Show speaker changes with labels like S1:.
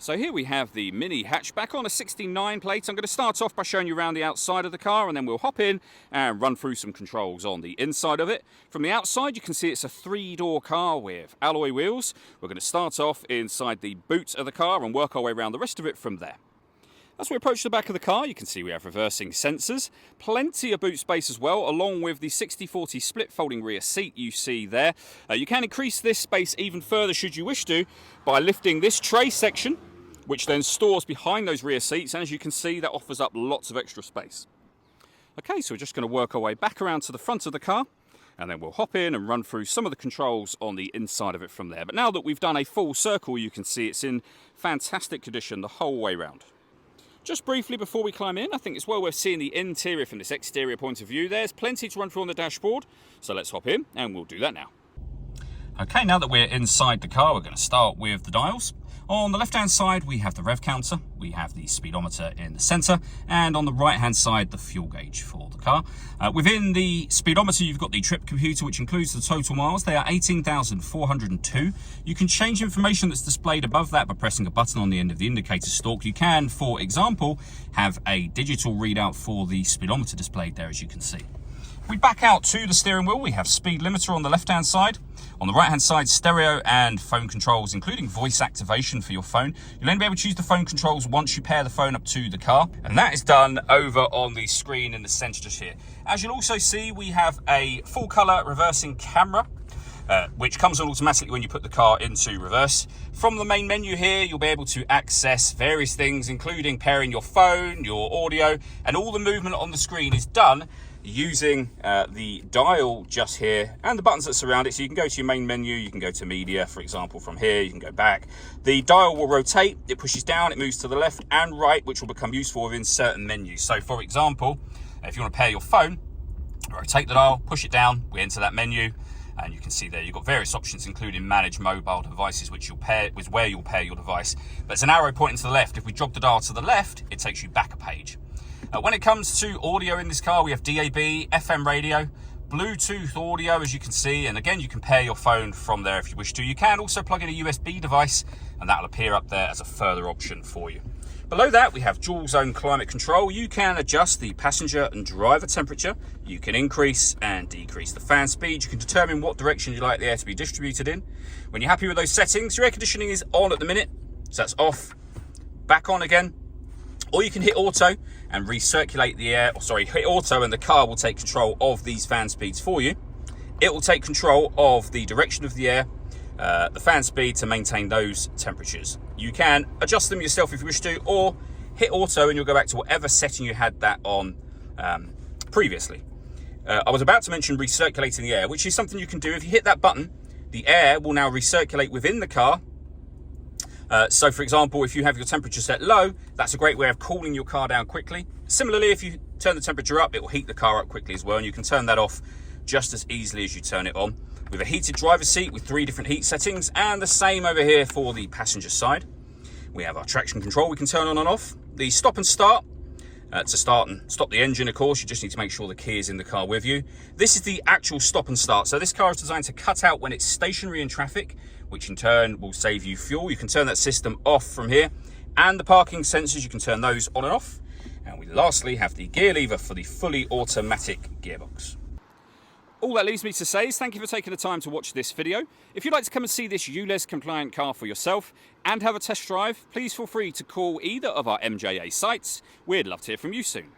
S1: So here we have the mini hatchback on a 69 plate. I'm going to start off by showing you around the outside of the car, and then we'll hop in and run through some controls on the inside of it. From the outside you can see it's a 3-door car with alloy wheels. We're going to start off inside the boot of the car and work our way around the rest of it from there. As we approach the back of the car, you can see we have reversing sensors, plenty of boot space as well, along with the 60/40 split folding rear seat you see there. You can increase this space even further should you wish to by lifting this tray section, which then stores behind those rear seats, and as you can see that offers up lots of extra space. Okay, so we're just going to work our way back around to the front of the car, and then we'll hop in and run through some of the controls on the inside of it from there. But now that we've done a full circle, you can see it's in fantastic condition the whole way round. Just briefly before we climb in, I think it's well worth seeing the interior from this exterior point of view. There's plenty to run through on the dashboard, so let's hop in and we'll do that now. Okay, now that we're inside the car, we're going to start with the dials. On the left-hand side, we have the rev counter, we have the speedometer in the centre, and on the right-hand side, the fuel gauge for the car. Within the speedometer, you've got the trip computer, which includes the total miles. They are 18,402. You can change information that's displayed above that by pressing a button on the end of the indicator stalk. You can, for example, have a digital readout for the speedometer displayed there, as you can see. We back out to the steering wheel. We have speed limiter on the left-hand side. On the right-hand side, stereo and phone controls, including voice activation for your phone. You'll only be able to use the phone controls once you pair the phone up to the car, and that is done over on the screen in the centre just here. As you'll also see, we have a full-colour reversing camera, which comes on automatically when you put the car into reverse. From the main menu here, you'll be able to access various things, including pairing your phone, your audio, and all the movement on the screen is done using the dial just here and the buttons that surround it. So you can go to your main menu, you can go to media, for example, from here, you can go back. The dial will rotate, it pushes down, it moves to the left and right, which will become useful within certain menus. So for example, if you want to pair your phone, rotate the dial, push it down, we enter that menu, and you can see there you've got various options, including manage mobile devices, which you'll pair with where you'll pair your device. But it's an arrow pointing to the left. If we drop the dial to the left, it takes you back a page. When it comes to audio in this car, we have DAB, FM radio, Bluetooth audio, as you can see, and again, you can pair your phone from there if you wish to. You can also plug in a USB device, and that'll appear up there as a further option for you. Below that, we have dual zone climate control. You can adjust the passenger and driver temperature. You can increase and decrease the fan speed. You can determine what direction you'd like the air to be distributed in. When you're happy with those settings, your air conditioning is on at the minute, so that's off, back on again. Or you can hit auto and recirculate the air, hit auto and the car will take control of these fan speeds for you. It will take control of the direction of the air, the fan speed to maintain those temperatures. You can adjust them yourself if you wish to, or hit auto and you'll go back to whatever setting you had that on previously. I was about to mention recirculating the air, which is something you can do. If you hit that button, the air will now recirculate within the car. So for example, if you have your temperature set low, that's a great way of cooling your car down quickly. Similarly, if you turn the temperature up, it will heat the car up quickly as well, and you can turn that off just as easily as you turn it on. With a heated driver's seat with 3 different heat settings, and the same over here for the passenger side. We have our traction control we can turn on and off. The stop and start, to start and stop the engine, of course, you just need to make sure the key is in the car with you. This is the actual stop and start. So this car is designed to cut out when it's stationary in traffic, which in turn will save you fuel. You can turn that system off from here. And the parking sensors, you can turn those on and off. And we lastly have the gear lever for the fully automatic gearbox. All that leaves me to say is thank you for taking the time to watch this video. If you'd like to come and see this ULEZ compliant car for yourself and have a test drive, please feel free to call either of our MJA sites. We'd love to hear from you soon.